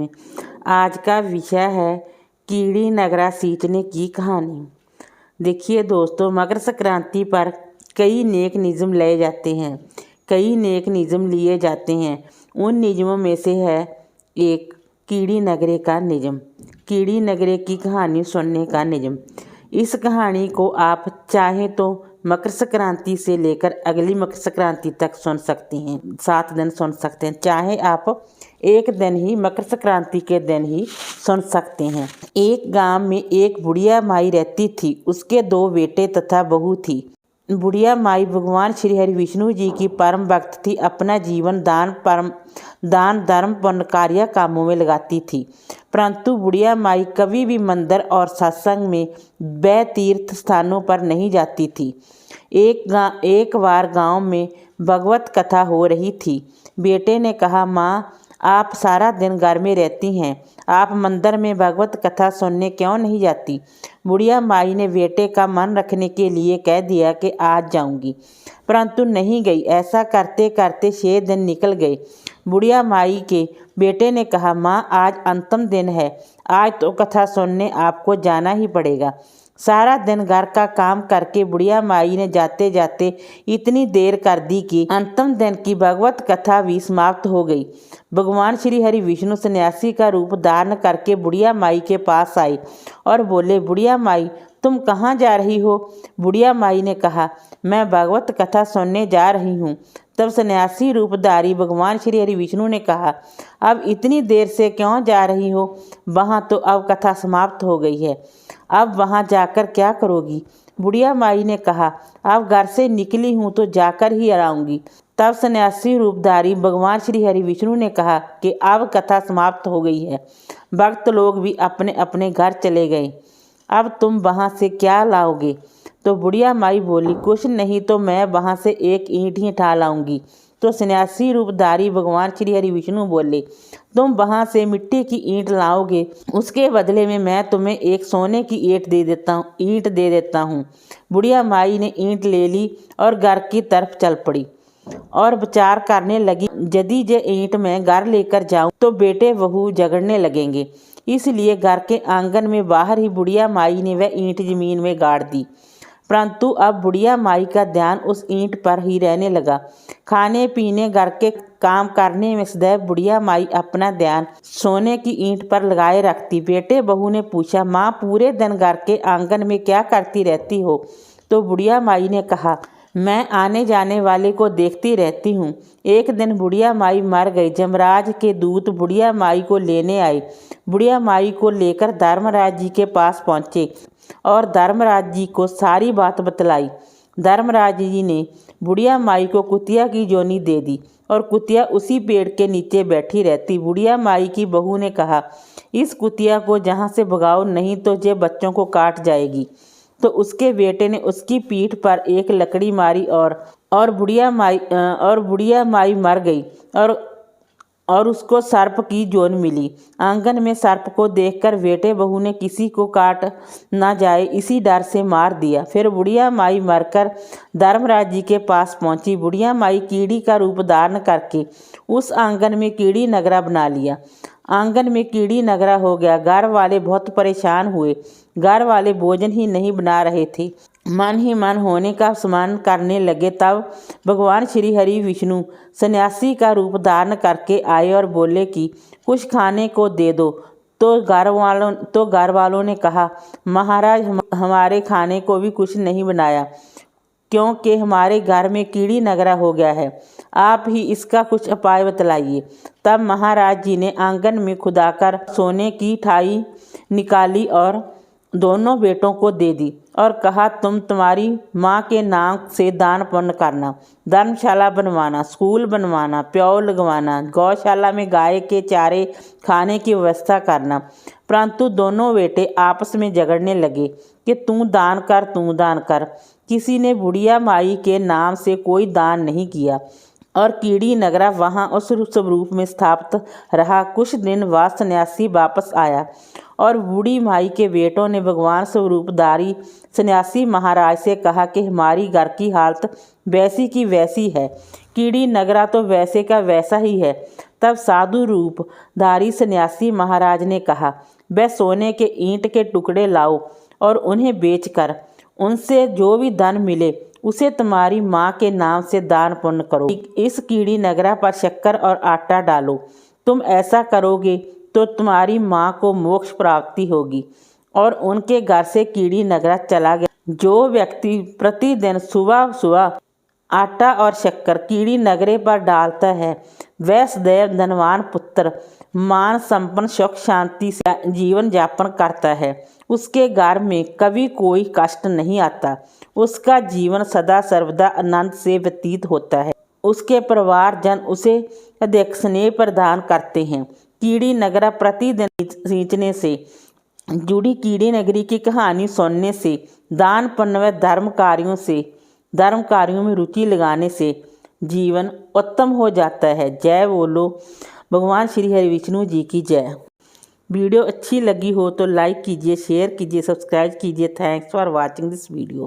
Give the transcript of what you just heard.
आज का विषय है कीड़ी नगरा सींचने की कहानी। देखिए दोस्तों, मकर संक्रांति पर कई नेक नियम लिए जाते हैं। उन नियमों में से है एक कीड़ी नगरे का नियम, कीड़ी नगरे की कहानी सुनने का नियम। इस कहानी को आप चाहें तो मकर संक्रांति से लेकर अगली मकर संक्रांति तक सुन सकते हैं, 7 दिन सुन सकते हैं। चाहे आप एक दिन ही मकर संक्रांति के दिन ही सुन सकते हैं। एक गांव में एक बुढ़िया माई रहती थी। उसके 2 बेटे तथा बहू थी। बुढ़िया माई भगवान श्री हरि विष्णु जी की परम भक्त थी। अपना जीवन दान धर्म पुण्य कार्य कामों में लगाती थी। परंतु बुढ़िया माई कभी भी मंदिर और सत्संग में व तीर्थ स्थानों पर नहीं जाती थी। एक बार गांव में भगवत कथा हो रही थी। बेटे ने कहा, माँ, आप सारा दिन घर में रहती हैं, आप मंदिर में भगवत कथा सुनने क्यों नहीं जाती? बुढ़िया माई ने बेटे का मन रखने के लिए कह दिया कि आज जाऊंगी, परंतु नहीं गई। ऐसा करते करते 6 दिन निकल गए। बुढ़िया माई के बेटे ने कहा, माँ, आज अंतिम दिन है, आज तो कथा सुनने आपको जाना ही पड़ेगा। सारा दिन घर का काम करके बुढ़िया माई ने जाते जाते इतनी देर कर दी कि अंतिम दिन की भगवत कथा भी समाप्त हो गई। भगवान श्री हरि विष्णु सन्यासी का रूप धारण करके बुढ़िया माई के पास आए और बोले, बुढ़िया माई, तुम कहाँ जा रही हो? बुढ़िया माई ने कहा, मैं भगवत कथा सुनने जा रही हूँ। तब सन्यासी रूपधारी भगवान श्री हरि विष्णु ने कहा, अब इतनी देर से क्यों जा रही हो? वहाँ तो अब कथा समाप्त हो गई है, अब वहाँ जाकर क्या करोगी? बुढ़िया माई ने कहा, अब घर से निकली हूँ तो जाकर ही आऊँगी। तब सन्यासी रूपधारी भगवान श्री हरि विष्णु ने कहा कि अब कथा समाप्त हो गई है, भक्त लोग भी अपने अपने घर चले गए, अब तुम वहाँ से क्या लाओगे? तो बुढ़िया माई बोली, कुछ नहीं तो मैं वहाँ से एक ईंट ही उठा लाऊंगी। तो सन्यासी रूपधारी भगवान श्री हरि विष्णु बोले, तुम वहाँ से मिट्टी की ईंट लाओगे, उसके बदले में मैं तुम्हें एक सोने की ईंट दे देता हूँ। बुढ़िया माई ने ईंट ले ली और घर की तरफ चल पड़ी और विचार करने लगी, यदि ये ईंट मैं घर लेकर जाऊं तो बेटे बहू झगड़ने लगेंगे। इसलिए घर के आंगन में बाहर ही बुढ़िया माई ने वह ईंट जमीन में गाड़ दी। परंतु अब बुढ़िया माई का ध्यान उस ईंट पर ही रहने लगा। खाने पीने, घर के काम करने में सदैव बुढ़िया माई अपना ध्यान सोने की ईंट पर लगाए रखती। बेटे बहू ने पूछा, माँ, पूरे दिन घर के आंगन में क्या करती रहती हो? तो बुढ़िया माई ने कहा, मैं आने जाने वाले को देखती रहती हूँ। एक दिन बुढ़िया माई मर गई। जमराज के दूत बुढ़िया माई को लेने आए। बुढ़िया माई को लेकर धर्मराज जी के पास पहुँचे और धर्मराज जी को सारी बात बतलाई। धर्मराज जी ने बुढ़िया माई को कुतिया की जोनी दे दी और कुतिया उसी पेड़ के नीचे बैठी रहती। बुढ़िया माई की बहू ने कहा, इस कुतिया को जहाँ से भगाओ, नहीं तो ये बच्चों को काट जाएगी। तो उसके बेटे ने उसकी पीठ पर एक लकड़ी मारी और बुढ़िया माई मर गई और उसको सर्प की जोन मिली। आंगन में सर्प को देखकर बेटे बहू ने किसी को काट ना जाए इसी डर से मार दिया। फिर बुढ़िया माई मरकर धर्मराज जी के पास पहुंची। बुढ़िया माई कीड़ी का रूप धारण करके उस आंगन में कीड़ी नगरा बना लिया। आंगन में कीड़ी नगरा हो गया। घर वाले बहुत परेशान हुए। घर वाले भोजन ही नहीं बना रहे थे, मन ही मन होने का स्मरण करने लगे। तब भगवान श्री हरि विष्णु सन्यासी का रूप धारण करके आए और बोले कि कुछ खाने को दे दो। तो घर वालों ने कहा, महाराज, हमारे खाने को भी कुछ नहीं बनाया, क्योंकि हमारे घर में कीड़ी नगरा हो गया है। आप ही इसका कुछ उपाय बतलाइए। तब महाराज जी ने आंगन में खुदाकर सोने की थाई निकाली और दोनों बेटों को दे दी और कहा, तुम तुम्हारी माँ के नाम से दान पुण्य करना, धर्मशाला बनवाना, स्कूल बनवाना, प्याऊ लगवाना, गौशाला में गाय के चारे खाने की व्यवस्था करना। परंतु दोनों बेटे आपस में झगड़ने लगे कि तू दान कर। किसी ने बुढ़िया माई के नाम से कोई दान नहीं किया और कीड़ी नगरा वहाँ उस स्वरूप में स्थापित रहा। कुछ दिन बाद सन्यासी वापस आया और बूढ़ी माई के बेटों ने भगवान स्वरूपधारी सन्यासी महाराज से कहा कि हमारी घर की हालत वैसी की वैसी है, कीड़ी नगरा तो वैसे का वैसा ही है, तब साधु रूप धारी सन्यासी महाराज ने कहा, वह सोने के ईंट के टुकड़े लाओ और उन्हें बेचकर उनसे जो भी धन मिले उसे तुम्हारी माँ के नाम से दान पुण्य करो। इस कीड़ी नगरा पर शक्कर और आटा डालो। तुम ऐसा करोगे तो तुम्हारी माँ को मोक्ष प्राप्ति होगी। और उनके घर से कीड़ी नगरा चला गया। जो व्यक्ति प्रतिदिन सुबह सुबह आटा और शक्कर कीड़ी नगरे पर डालता है वह सदैव धनवान पुत्र, मान संपन्न, सुख शांति से जीवन यापन करता है। उसके घर में कभी कोई कष्ट नहीं आता। उसका जीवन सदा सर्वदा आनंद से व्यतीत होता है। उसके परिवारजन उसे अधिक स्नेह प्रदान करते हैं। कीड़ी नगरा प्रतिदिन सींचने से जुड़ी कीड़ी नगरी की कहानी सुनने से, दान पुण्य व धर्म कार्यों में रुचि लगाने से जीवन उत्तम हो जाता है। जय बोलो भगवान श्री हरि विष्णु जी की जय। वीडियो अच्छी लगी हो तो लाइक कीजिए, शेयर कीजिए, सब्सक्राइब कीजिए। Thanks for watching this video.